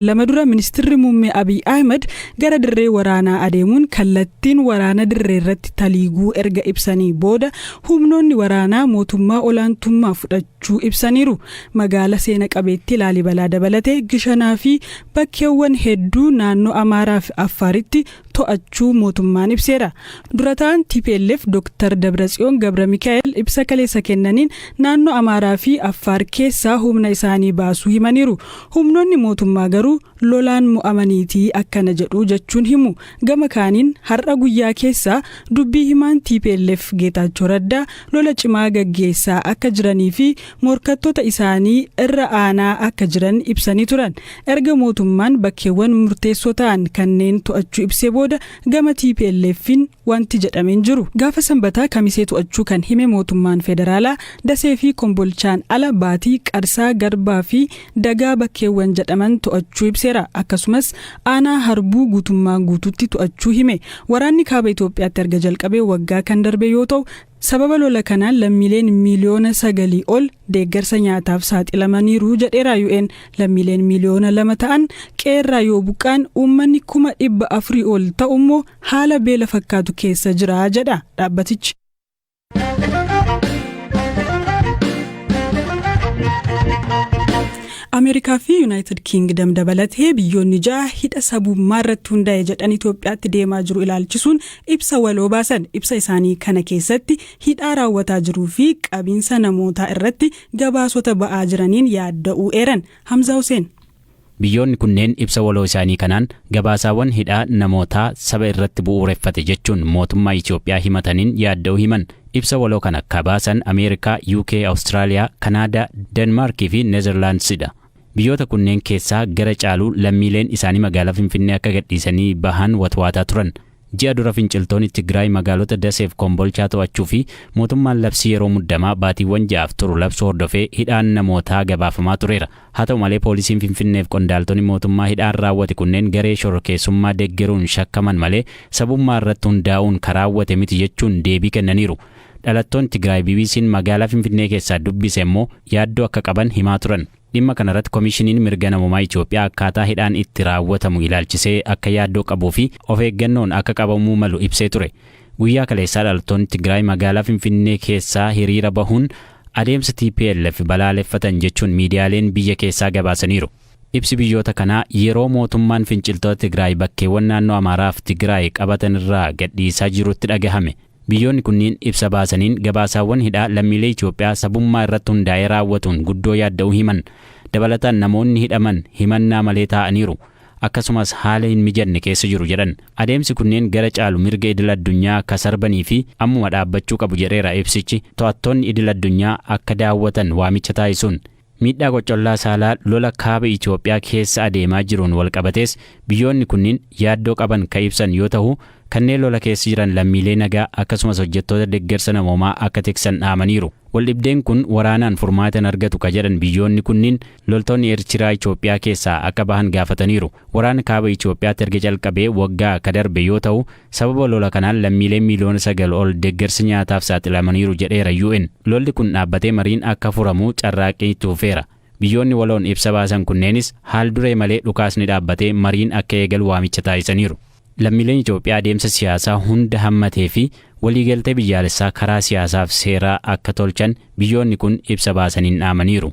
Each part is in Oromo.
Lama dura ministeerri muummee Abiy Ahmed gara dirree waraanaa adeemuun kallattiin waraana dirree irratti taliiguu erga ibsanii booda humnoonni waraanaa mootummaa olaantummaa fudhachuu ibsaniiru. Magaala seena qabeetti Laalibalaa dabalatee Gishanaa fi bakkeewwan hedduu naannoo Amaaraa fi Affaaritti to'achuu mootummaan ibseera. Durataan TPLF Dr. Dabratsiyoon Gabra Mikaa'el ibsa kaleessa kennaniin naannoo Amaaraa fi Affaar keessaa humna isaanii baasuu himaniiru. Humnoonni mootummaa garuu lolaan mo'amaniitii akkana jedhu jechuun himu. Gama kaaniin har'a guyyaa keessaa dubbii himaan TPLF Geetaachoo Raddaa lola cimaa gaggeessaa akka jiranii fi morkattoota isaanii irra aanaa akka jiran ibsanii turan. Erga mootummaan bakkeewwan murteessoo ta'an kanneen to'achuu ibsee booda gama TPLFin wanti jedhameen jiru. Gaafa Sanbataa Kamisee to'achuu kan hime mootummaan federaalaa Dasee fi Kombolchaan ala Baatii, Qarsaa, Garbaa fi Dagaa bakkeewwan jedhaman to'achuu ibseera. Akkasumas aanaa Harbuu guutummaan guututti to'achuu hime. Waraanni kaaba Itoophiyaatti erga jalqabee waggaa kan darbe yoo ta'u, sababa lola kanaan lammiileen miliyoona 9 ol deeggarsa nyaataaf saaxilamaniiru jedheera UN. Lammiileen miliyoona 2 ta'an qeerraa yoo buqqaan uummanni 400,000 ol ta'u immoo haala beela fakkaatu keessa jira jedha dhaabbatichi. Ameerikaa fi United Kingdom dabalatee biyyoonni 6 hidha sabummaa irratti hundaa'e jedhan Itoophiyaatti deemaa jiru ilaalchisuun ibsa waloo baasan. Ibsa isaanii kana keessatti hidhaa raawwataa jiruu fi qabiinsa namootaa irratti gabaasota ba'aa jiraniin yaadda'uu eeran. Hamza Hussein. Biyyoonni kunneen ibsa waloo isaanii kanaan gabaasaawwan hidhaa namootaa saba irratti bu'uureffate jechuun mootummaa Itoophiyaa himataniin yaadda'uu himan. Ibsa waloo kana kabaasan Ameerikaa, UK, Austraaliyaa, Kanaadaa, Denmaarkii fi Neezerlaandsidha. Biyyoota kunneen keessaa gara caaluu lammiileen isaanii magaalaa Finfinnee akka gadhiisanii bahan watwaataa turan. Ji'a dura finciltoonni Tigraay magaalota Daseef Kombolchaa to'achuu fi mootummaan labsii yeroo muddamaa baatiiwwan 6 turu labsuu hordofee hidhaan namootaa gabaafamaa tureera. Haa ta'u malee poolisiin Finfinneef qondaaltonni mootummaa hidhaan raawwate kunneen garee shororkeessummaa deeggaruun shakkaman malee sabummaa irratti hundaa'uun karaawwate miti jechuun deebii kennaniiru. Dhalattoonni Tigraay BBC'n magaalaa Finfinnee keessaa dubbise immoo yaaddoo akka qaban himaa turan. Dhimma kanarratti Komishiniin Mirga Namummaa Itoophiyaa akkaataa hidhaan itti raawwatamu ilaalchisee akka yaaddoo qabuu fi of eeggannoon akka qabamuu malu ibsee ture. Guyyaa kaleessaa dhalattoonni Tigraay magaalaa Finfinnee keessaa hiriira bahuun adeemsa TPLF balaaleffatan jechuun miidiyaaleen biyya keessaa gabaasaniiru. Ibsi biyyoota kanaa yeroo mootummaan finciltoota Tigraay bakkeewwan naannoo Amaaraa fi Tigraay qabatan irraa gadhiisaa jirutti dhagahame. Biyyoonni kunniin ibsa baasaniin gabaasaawwan hidhaa lammiilee Itoophiyaa sabummaa irratti hundaa'ee raawwatuun guddoo yaadda'uu himan. Dabalataan namoonni hidhaman himannaa malee taa'aniiru. Akkasumas haala hin mijanne keessa jiru jedhan. Adeemsi kunneen gara caalu mirga idil addunyaa akka sarbanii fi ammuma dhaabbachuu qabu jedheera ibsichi. To'attoonni idil addunyaa akka daawwatan waamicha taasisuun. Miidhaa qocollaa saalaa lola kaaba Itoophiyaa keessa adeemaa jiruun walqabatees biyyoonni kunniin yaaddoo qaban ka ibsan yoo ta'u, kanneen lola keessa jiran lammiilee nagaa akkasumas hojjettoota deeggarsa namoomaa akka tiksan dhaamaniiru. Waldhibdeen kun waraanaan furmaata argatu ka jedhan biyyoonni kunniin loltoonni Eertiraa Itoophiyaa keessaa akka bahan gaafataniiru. Waraana kaaba Itoophiyaatti erga jalqabee waggaa akka darbe yoo ta'u, sababa lola kanaan lammiileen miliyoona 9 ol deeggarsa nyaataaf saaxilamaniiru jedheera UN. Lolli kun dhaabbatee mariin akka furamu carraaqqii tuufeera. Biyyoonni waloon ibsa baasan kunneenis haal duree malee dhukaasni dhaabbatee mariin akka eegalu waamicha taasisaniiru. Lammiileen Itoophiyaa adeemsa siyaasaa hunda hammatee fi waliigaltee biyyaalessaa karaa siyaasaaf seeraa akka tolchan biyyoonni kun ibsa baasaniin dhaamaniiru.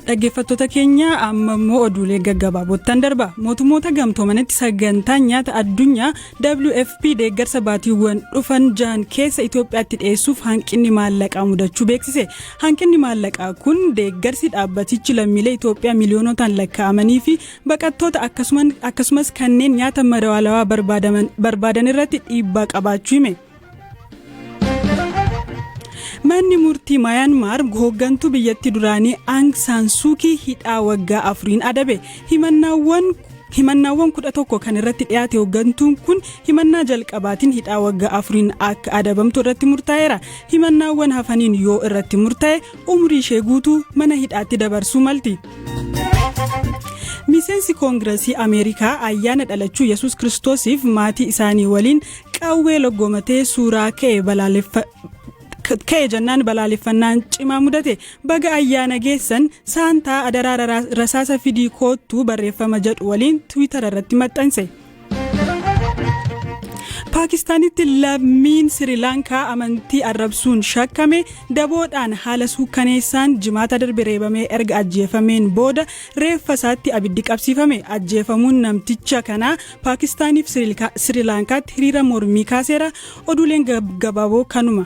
Dhaggeeffattoota keenya amma immoo oduulee gaggabaaboottan darba. Mootummoota gamtoomanitti sagantaan nyaata addunyaa WFP deeggarsa baatiiwwan dhufan 6 keessa Itoophiyaatti dhiyeessuuf hanqinni maallaqaa mudachuu beeksise. Hanqinni maallaqaa kun deeggarsi dhaabbatichi lammiilee Itoophiyaa miliyoonotaan lakkaa'amanii fi baqattoota akkasumas kanneen nyaata madaalawaa barbaadan irratti dhiibbaa qabaachuu hime. Manni murtii Myanmar hooggantuu biyyattii duraanii Aung San Suu Kyi hidhaa waggaa 4 adabe. Himannaawwan 11 kan irratti dhiyaate hooggantuun kun himannaa jalqabaatiin hidhaa waggaa 4 akka adabamtu irratti murtaa'eera. Himannaawwan hafaniin yoo irratti murtaa'e umrii ishee guutuu mana hidhaatti dabarsuu malti. Miseensi Koongireesii Ameerikaa ayyaana dhalachuu Yesuus Kiristoosiif maatii isaanii waliin qawwee loggomatee suuraa ka'e ka'e jennaan balaaleffannaan cimaa mudate. Baga ayyaana geessan saantaa adaraa rasaasa fidii koottuu barreeffama jedhu waliin Twitter irratti maxxanse. Paakistanitti lammiin Sri Lankaa amantii arrabsuun shakkame daboodhaan haala suukkaneessaan jimaata darbe reebamee erga ajjeefameen booda reeffa isaatti abiddi qabsiifame. Ajjeefamuun namticha kanaa Paakistaniif Sri Lankaatti hiriira mormii kaaseera. Oduuleen gabaaboo kanuma.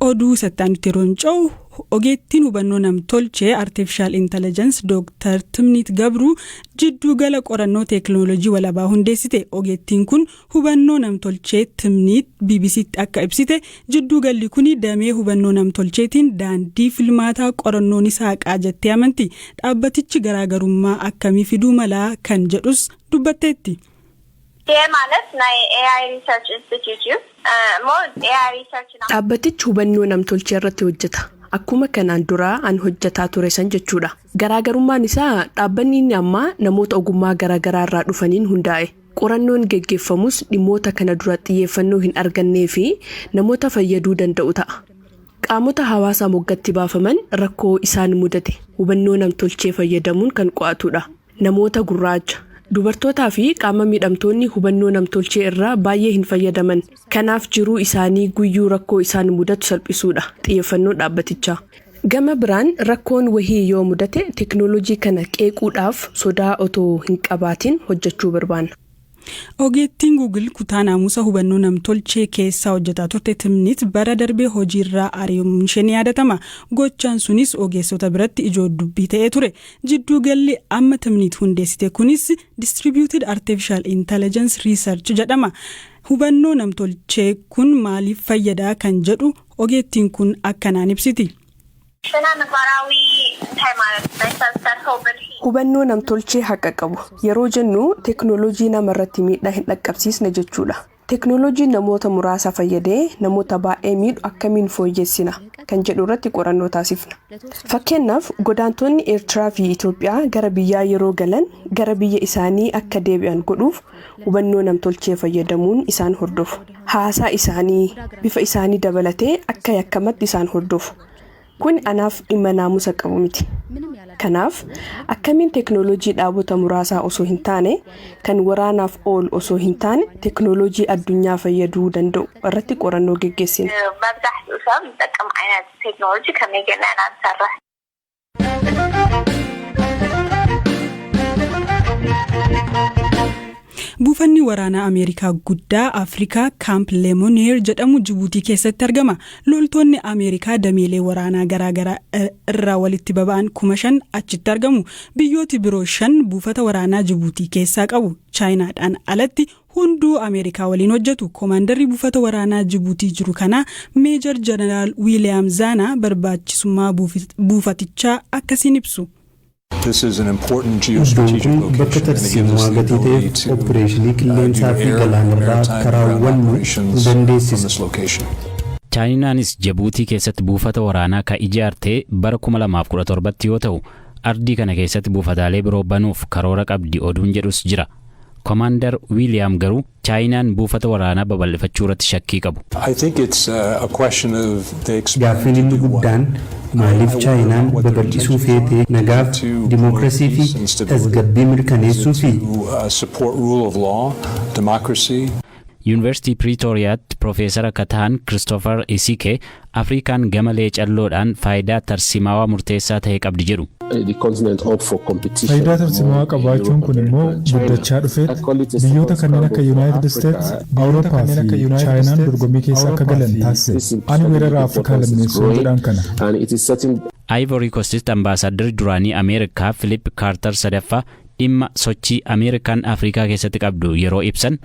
Oduu sattaanitti ronca'u ogeettiin hubannoo namtolchee artificial intelligence Dr. Timnit Gabruu jidduu gala qorannoo teekinooloojii walabaa hundeessite. Ogeettiin kun hubannoo namtolchee Timnit BBC'tti akka ibsite jidduu galli kun damee hubannoo namtolcheetiin daandii filmaataa qorannoon saaqaa jettee amanti. Dhaabbatichi garaagarummaa akkamii fiduu malaa kan jedhus dubbatteetti. Dhaabbatichi hubannoo namtolchee irratti hojjeta. Akkuma kanaan duraa an hojjetaa ture san jechuudha. Garaagarummaan isaa dhaabbanni inni ammaa namoota ogummaa garaagaraa irraa dhufaniin hundaa'e. Qorannoon geggeeffamus dhimmoota kana dura xiyyeeffannoo hin argannee fi namoota fayyaduu danda'u ta'a. Qaamota hawaasaa moggatti baafaman rakkoo isaan mudate hubannoo namtolchee fayyadamuun kan qo'atudha. Namoota gurraacha, dubartootaa fi qaama miidhamtoonni hubannoo namtolchee irraa baay'ee hin fayyadaman. Kanaaf jiruu isaanii guyyuu rakkoo isaan mudatu salphisuudha xiyyeeffannoo dhaabbatichaa. Gama biraan rakkoon wahii yoo mudate teekinooloojii kana qeequudhaaf sodaa otoo hin qabaatiin hojjechuu barbaanna. Ogeettiin Google kutaa naamusa hubannoo namtolchee keessaa hojjetaa turte Timnit bara darbee hojiirraa ari'amuun ishee ni yaadatama. Gochaan sunis ogeessota biratti ijoo dubbii ta'ee ture. Jidduu galli amma Timnit hundeessite kunis Distributed Artificial Intelligence Research jedhama. Hubannoo namtolchee kun maaliif fayyadaa kan jedhu ogeettiin kun akkanaan ibsiti. Hubannoo namtolchee haqa qabu. Yeroo jennu teekinooloojii namarratti miidhaa hin dhaqqabsiisne jechuudha. Teekinooloojiin namoota muraasa fayyadee namoota baay'ee miidhu akkamiin fooyyessina kan jedhu irratti qorannoo taasifna. Fakkeenyaaf godaantonni Eertiraa fi Itoophiyaa gara biyyaa yeroo galan gara biyya isaanii akka deebi'an godhuuf hubannoo namtolchee fayyadamuun isaan hordofu. Haasaa isaanii, bifa isaanii dabalatee akka yakkamatti isaan hordofu. Kun anaaf dhimma naamusa qabu miti. Kanaaf akkamiin teekinooloojii dhaabota muraasaa osoo hin taane kan waraanaaf oolu osoo hin taane teekinooloojii addunyaa fayyaduu danda'u irratti qorannoo geggeessina. Buufanni waraanaa Ameerikaa guddaa Afrikaa Camp Lemonnier jedhamu Jibuutii keessatti argama. Loltoonni Ameerikaa dameelee waraanaa garaagaraa irraa walitti baba'an 5,000 achitti argamu. Biyyooti biroo 5 buufata waraanaa Jibuutii keessaa qabu. Chaayinaadhaan alatti hunduu Ameerikaa waliin hojjetu. Koomaandarri buufata waraanaa Jibuutii jiru kana Meejor Jeneraal Wiiliyaam Zaanaa barbaachisummaa buufatichaa akkasiin ibsu. This is an important geostrategic location and it gives us the ability to do air maritime ground operations from this location. Chaayinaanis Jibuutii keessatti buufata waraanaa ka ijaarte bara 2017 yoo ta'u ardii kana keessatti buufataalee biroo banuuf karoora qabdi oduun jedhus jira. Commander William garuu Chaayinaan buufata waraanaa babal'ifachuu irratti shakkii qabu. I think it's a question of the Gaaffiin inni guddaan maaliif Chaayinaan babal'isuu feetee nagaaf dimookiraasii fi tasgabbii mirkaneessuu fi support rule of law, democracy. University Pretoriaatti Profeesara Kataan Christopher Isike Afrikaan gamalee calloodhaan faayidaa tarsimaawaa murteessaa ta'e qabdi jedhu. Faayidaa tarsimaawaa qabaachuun kun immoo guddachaa dhufee biyyoota kanneen akka United States, Awurooppaa fi Chaayinaan dorgommii keessa akka galan taasise. Ani weerara Afrikaa lammeessuu jedhaan kana. Ivory Coast ambaasaaddarri duraanii Ameerikaa Philip Carter sadaffaa dhimma sochii Ameerikaan Afrikaa keessatti qabdu yeroo ibsan.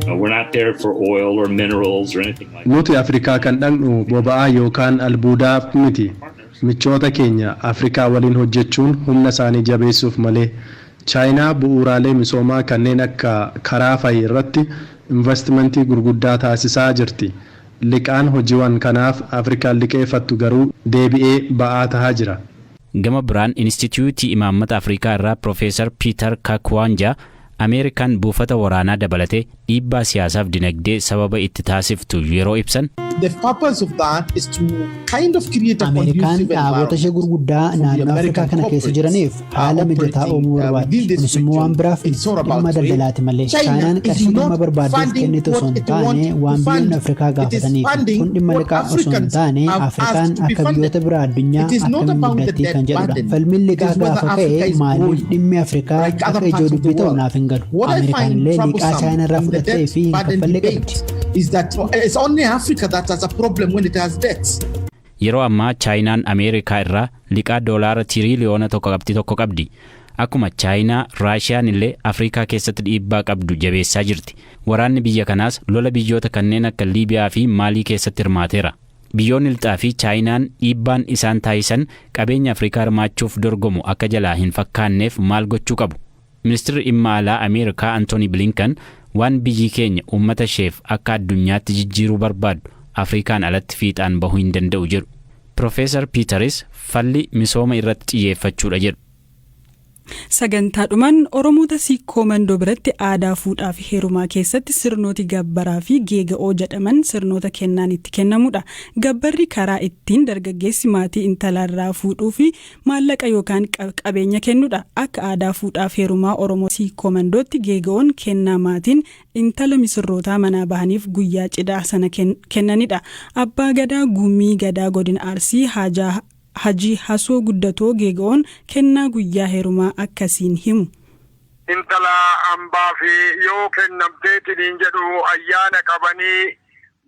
We're not there for oil or minerals or anything like that. Nuti Afrikaa kan dhaqnu boba'aa yookaan albuudaaf miti. Michoota keenya Afrikaa waliin hojjechuun humna isaanii jabeessuuf malee. Chaayinaa bu'uuraalee misoomaa kanneen akka karaa fayyaa irratti investimentii gurguddaa taasisaa jirti. Liqaan hojiiwwan kanaaf Afrikaan liqeeffattu garuu deebi'ee ba'aa tahaa jira. Gama biraan Instituutii Imaammata Afrikaa irraa Profeesar Peter Kakwanja Ameerikaan buufata waraanaa dabalatee dhiibbaa siyaasaaf dinagdee sababa itti taasiftu yeroo ibsan. The purpose of that is to kind of create a Ameerikaan dhaabota ishee gurguddaa naannoo Afrikaa kana keessa jiraniif haala mijataa uumuu barbaaddi. Kunis immoo waan biraaf dhimma daldalaati malee. Chaayinaan qarshii dhimma barbaaduuf kennitu osoo hin taane waan biyyoonni Afrikaa gaafataniif. Kun dhimma liqaa osoo hin taane Afrikaan akka biyyoota biraa addunyaa akkamiin guddattii kan jedhudha. Falmiin liqaa gaafa ka'e maaliif dhimmi Afrikaa akka ijoo dubbii ta'u naaf hin galu. Ameerikaan illee liqaa Chaayinaa irraa fudhattee fi hin kaffallee qabdi. Is that it's only Africa that has a problem when it has debts. Yeroo ammaa Chaayinaan Ameerikaa irraa liqaa doolaara tiriliyoona tokko qabdi. Akkuma Chaayinaa, Raashiyaan illee Afrikaa keessatti dhiibbaa qabdu jabeessaa jirti. Waraanni biyya kanaas lola biyyoota kanneen akka Liibiyaa fi Maalii keessatti hirmaateera. Biyyoonni lixaa fi Chaayinaan dhiibbaan isaan taasisan qabeenya Afrikaa hirmaachuuf dorgomu akka jalaa hin fakkaanneef maal gochuu qabu? Ministeerri dhimma alaa Ameerikaa Antooni Bilinkan waan biyyi keenya uummata isheef akka addunyaatti jijjiiruu barbaadu Afrikaan alatti fiixaan bahuu hin danda'u jedhu. Profeesar Piiteris falli misooma irratti xiyyeeffachuudha jedhu. Sagantaadhumaan Oromoota Siikoo Mandoo biratti aadaa fuudhaa fi heerumaa keessatti sirnooti gabbaraa fi geega'oo jedhaman sirnoota kennaan itti kennamudha. Gabbarri karaa ittiin dargaggeessi maatii intalaarraa fuudhuu fi maallaqa yookaan qabeenya kennudha. Akka aadaa fuudhaa fi heerumaa Oromoo Siikoo Mandootti geega'oon kennaa maatiin intala misirrootaa manaa bahaniif guyyaa cidhaa sana kennanidha. Abbaa Gadaa Gumii Gadaa Godina Arsii Hajii Hasoo Guddatoo geega'oon kennaa guyyaa heerumaa akkasiin himu. Intala hambaa fi yoo kennamteetiin jedhu ayyaana qabanii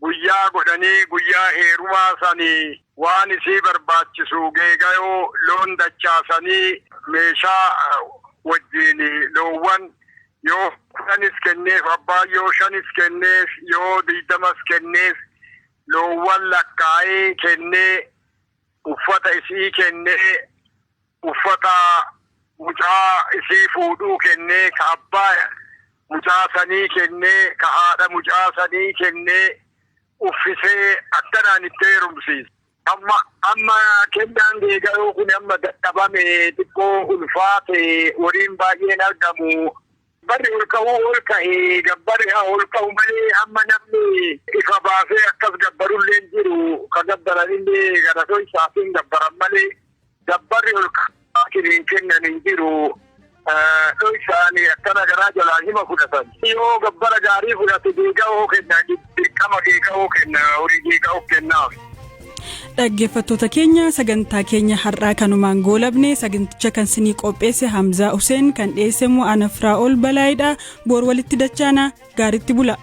guyyaa godhanii guyyaa heerumaa sanii waan isii barbaachisu geega'oo loon dachaasanii meeshaa wajjin loowwan yoo 10 kenneef abbaa yoo 5 kenneef yoo 20 kenneef loowwan lakkaa'ee kennee uffata isii kennee uffata mucaa isii fuudhuu kennee ka abbaa mucaa sanii kennee ka haadha mucaa sanii kennee uffisee akkanaan itti heerumsiisa. Amma kennaan geega'oo kun amma dadhabame xiqqoo ulfaate waliin baay'een argamu. Barri ol ka'ee gabbarri ol ka'u malee amma namni ifa baasee akkas gabbarullee jiru ka gabbaranillee garatoo isaatiin gabbaran malee gabbarri ol ka'aa kennan hin jiru. Isaanii akkana garaa jalaa hima fudhatan. Yoo gabbara gaarii fudhate geega'oo kenna dirqama geega'oo kenna horii geega'oo kennaaf. Dhaggeeffattoota keenya sagantaa keenya har'aa kanumaan goolabne saganticha kan sinii qopheesse Hamzaa Hussein kan dhiyeesse immoo Anafraa ol Balaayidha. Boor walitti dachaana gaaritti bula.